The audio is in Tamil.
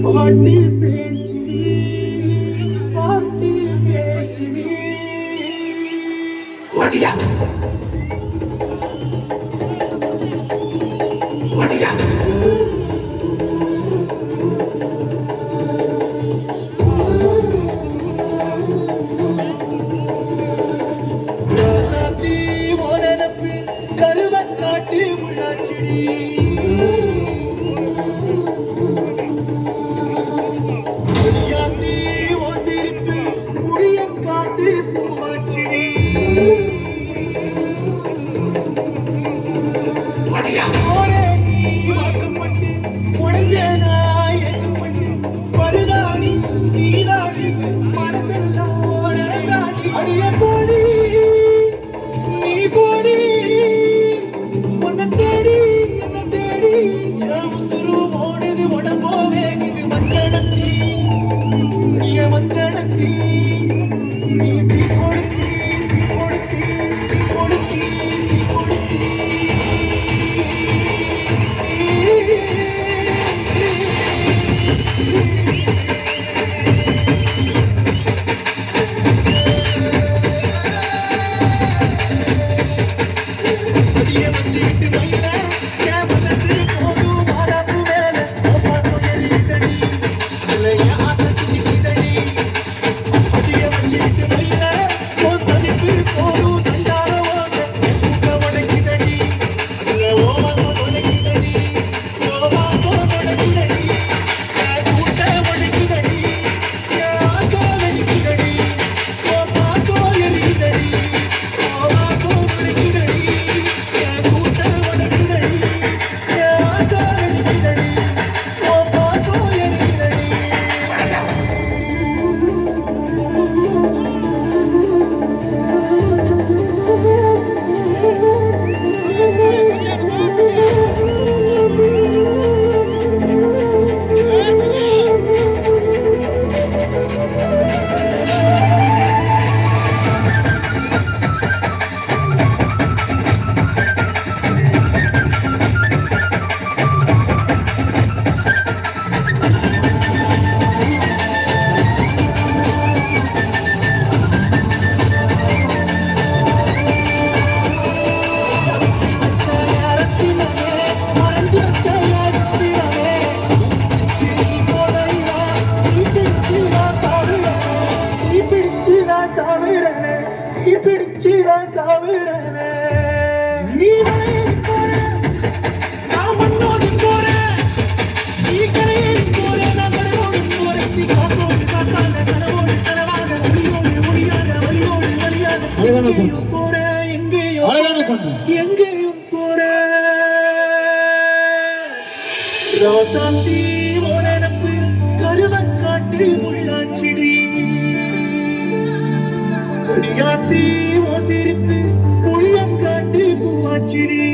பாட்டி பேச்சினி பாட்டி பேச்சினி ஓடியா ஓடியா கருவக்காட்டு முள்ளாச்சிடி சிரிப்பு முடிய காட்டு பூவாச்சிடி வாக்கப்பட்டு உடஞ்சேனா ஏக்கப்பட்டு பருதாணி நீதாணி மனசெல்லாம் நடந்தாணி அடிய போடி நீ போடி உன்னை தேடி என்ன தேடி உசுறு ஓடுது உடம்போ வேகுது மஞ்சளத்தி மஞ்சளத்தி நீ தீ கொடுத்தி தீ கொடுத்தி தீ கொடுத்தி தீ கொடுத்தி சாவிரனே நீ வளையல் போற நான் மண்ணோடு போற நீ கரையில் போற நான் கடலோடு போற நீ காத்தோடு காத்தால கனவோடு கனவாக வலியோடு ஒளியாக வலியோடு வலியாக எங்கேயும் போற எங்கேயும் போற ரோசாத்தி ஓரனப்பு கருவக்காட்டு முள்ளாச்சிடி கொடியாத்தி சிரிப்பு புள்ளங்காட்டு பூவாச்சிடி